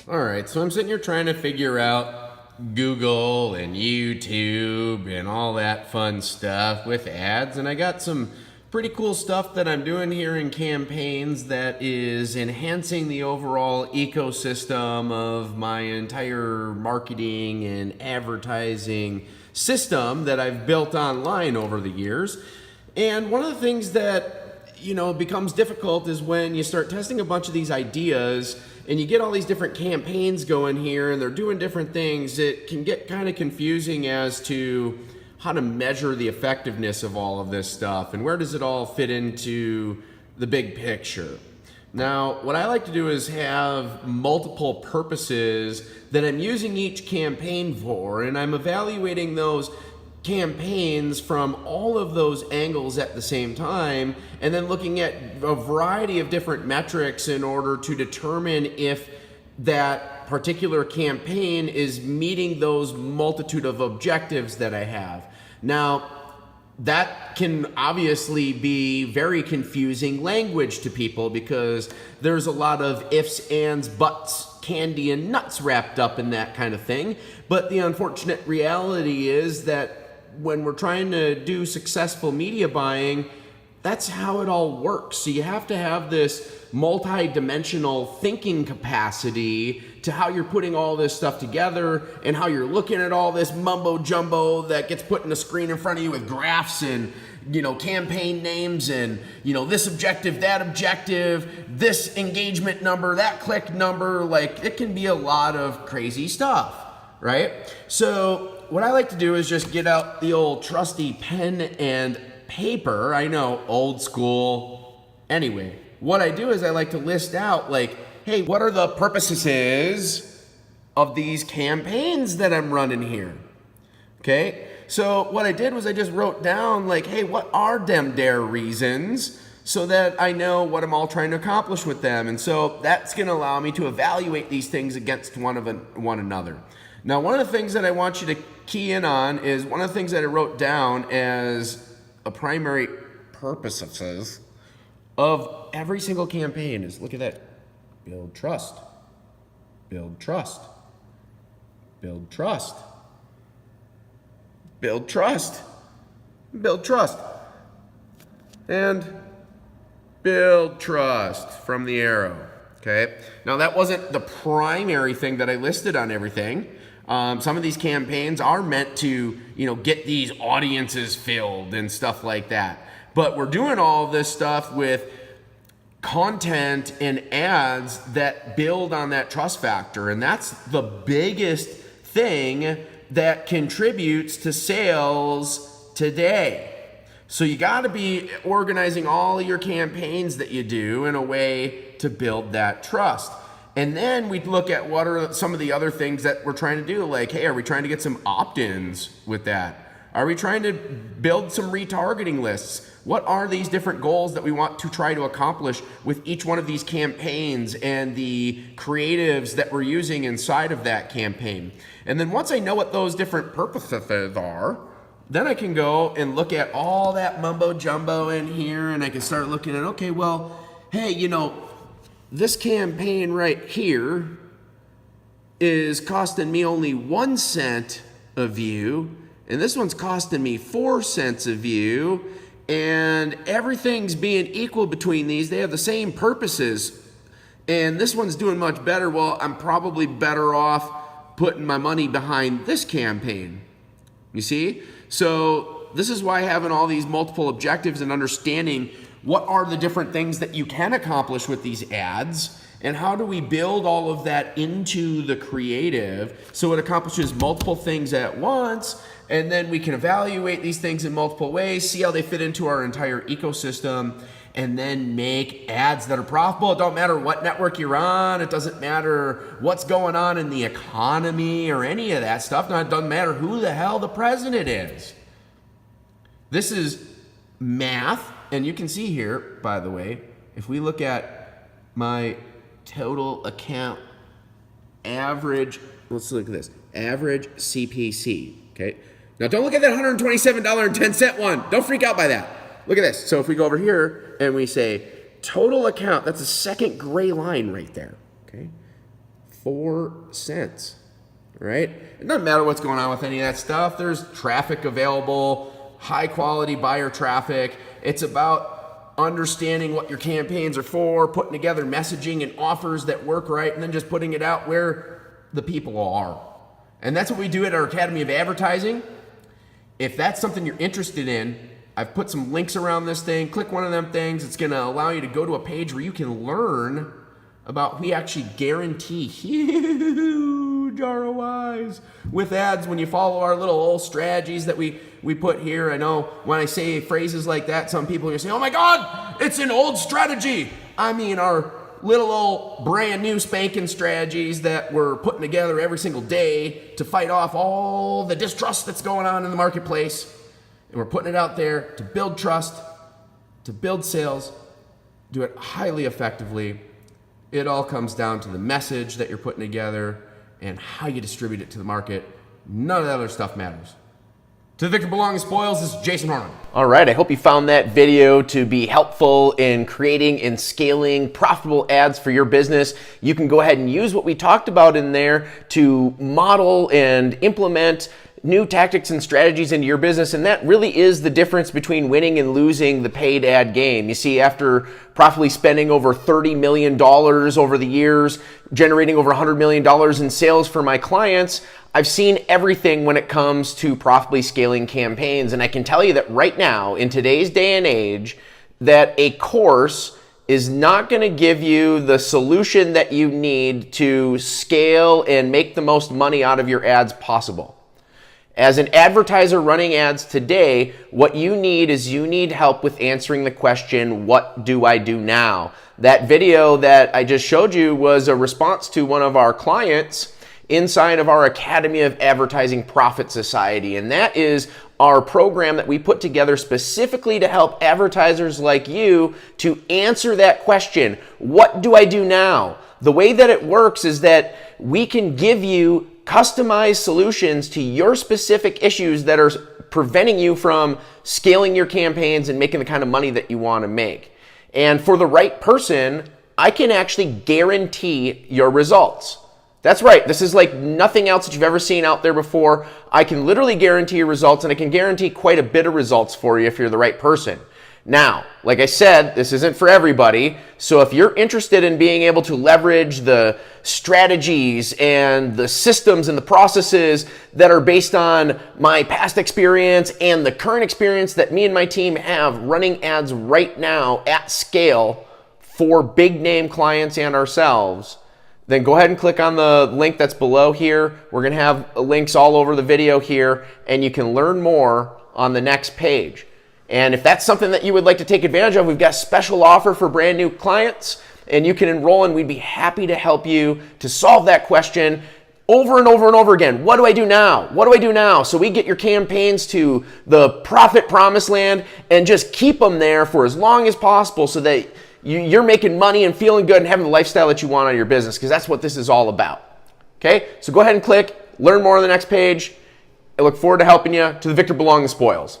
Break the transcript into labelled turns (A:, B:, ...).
A: All right, so I'm sitting here trying to figure out Google and YouTube and all that fun stuff with ads, and I got some pretty cool stuff that I'm doing here in campaigns that is enhancing the overall ecosystem of my entire marketing and advertising system that I've built online over the years. And one of the things that becomes difficult is when you start testing a bunch of these ideas and you get all these different campaigns going here and they're doing different things. It can get kind of confusing as to how to measure the effectiveness of all of this stuff and where does it all fit into the big picture. Now, what I like to do is have multiple purposes that I'm using each campaign for, and I'm evaluating those campaigns from all of those angles at the same time, and then looking at a variety of different metrics in order to determine if that particular campaign is meeting those multitude of objectives that I have. Now, that can obviously be very confusing language to people because there's a lot of ifs, ands, buts, candy, and nuts wrapped up in that kind of thing. But the unfortunate reality is that when we're trying to do successful media buying, that's how it all works. So you have to have this multi-dimensional thinking capacity to how you're putting all this stuff together and how you're looking at all this mumbo jumbo that gets put in a screen in front of you with graphs and campaign names and this objective, that objective, this engagement number, that click number. Like, it can be a lot of crazy stuff, right? So what I like to do is just get out the old trusty pen and paper. I know, old school. Anyway, what I do is I like to list out, like, hey, what are the purposes of these campaigns that I'm running here? Okay, so what I did was I just wrote down, like, hey, what are them dare reasons, so that I know what I'm all trying to accomplish with them. And so that's going to allow me to evaluate these things against one another. Now, one of the things that I want you to key in on is one of the things that I wrote down as a primary purposes of every single campaign is, look at that, build trust, build trust, build trust, build trust, build trust, and build trust from the arrow, okay? Now, that wasn't the primary thing that I listed on everything. Some of these campaigns are meant to, get these audiences filled and stuff like that. But we're doing all of this stuff with content and ads that build on that trust factor. And that's the biggest thing that contributes to sales today. So you got to be organizing all of your campaigns that you do in a way to build that trust. And then we look at what are some of the other things that we're trying to do. Like, hey, are we trying to get some opt-ins with that? Are we trying to build some retargeting lists? What are these different goals that we want to try to accomplish with each one of these campaigns and the creatives that we're using inside of that campaign? And then once I know what those different purposes are, then I can go and look at all that mumbo jumbo in here, and I can start looking at, okay, well, hey, this campaign right here is costing me only 1 cent a view, and this one's costing me 4 cents a view, and everything's being equal between these. They have the same purposes, and this one's doing much better. Well, I'm probably better off putting my money behind this campaign. You see? So this is why having all these multiple objectives and understanding what are the different things that you can accomplish with these ads, and how do we build all of that into the creative so it accomplishes multiple things at once, and then we can evaluate these things in multiple ways, see how they fit into our entire ecosystem, and then make ads that are profitable. It don't matter what network you're on. It doesn't matter what's going on in the economy or any of that stuff. Now, it doesn't matter who the hell the president is. This is math. And you can see here, by the way, if we look at my total account average, let's look at this, average CPC, okay? Now don't look at that $127.10 one. Don't freak out by that. Look at this. So if we go over here and we say total account, that's the second gray line right there, okay? 4 cents, right? It doesn't matter what's going on with any of that stuff. There's traffic available, high quality buyer traffic. It's about understanding what your campaigns are for, putting together messaging and offers that work right, and then just putting it out where the people are. And that's what we do at our Academy of Advertising. If that's something you're interested in, I've put some links around this thing. Click one of them things. It's going to allow you to go to a page where you can learn about, we actually guarantee huge ROIs with ads when you follow our little old strategies that we put here. I know when I say phrases like that, some people are going to say, oh my God, it's an old strategy. I mean, our little old brand new spanking strategies that we're putting together every single day to fight off all the distrust that's going on in the marketplace. And we're putting it out there to build trust, to build sales, do it highly effectively. It all comes down to the message that you're putting together and how you distribute it to the market. None of that other stuff matters. To the Victor Belonging Spoils, this is Jason Horn.
B: All right, I hope you found that video to be helpful in creating and scaling profitable ads for your business. You can go ahead and use what we talked about in there to model and implement new tactics and strategies into your business, and that really is the difference between winning and losing the paid ad game. You see, after profitably spending over $30 million over the years, generating over $100 million in sales for my clients, I've seen everything when it comes to profitably scaling campaigns. And I can tell you that right now, in today's day and age, that a course is not going to give you the solution that you need to scale and make the most money out of your ads possible. As an advertiser running ads today, what you need is you need help with answering the question, what do I do now? That video that I just showed you was a response to one of our clients inside of our Academy of Advertising Profit Society. And that is our program that we put together specifically to help advertisers like you to answer that question, what do I do now? The way that it works is that we can give you customized solutions to your specific issues that are preventing you from scaling your campaigns and making the kind of money that you want to make. And for the right person, I can actually guarantee your results. That's right. This is like nothing else that you've ever seen out there before. I can literally guarantee your results, and I can guarantee quite a bit of results for you if you're the right person. Now, like I said, this isn't for everybody. So if you're interested in being able to leverage the strategies and the systems and the processes that are based on my past experience and the current experience that me and my team have running ads right now at scale for big name clients and ourselves, then go ahead and click on the link that's below here. We're going to have links all over the video here, and you can learn more on the next page. And if that's something that you would like to take advantage of, we've got a special offer for brand new clients, and you can enroll, and we'd be happy to help you to solve that question over and over and over again. What do I do now? What do I do now? So we get your campaigns to the profit promised land and just keep them there for as long as possible so that you're making money and feeling good and having the lifestyle that you want out of your business, because that's what this is all about. Okay? So go ahead and click, learn more on the next page. I look forward to helping you. To the Victor Belonging Spoils.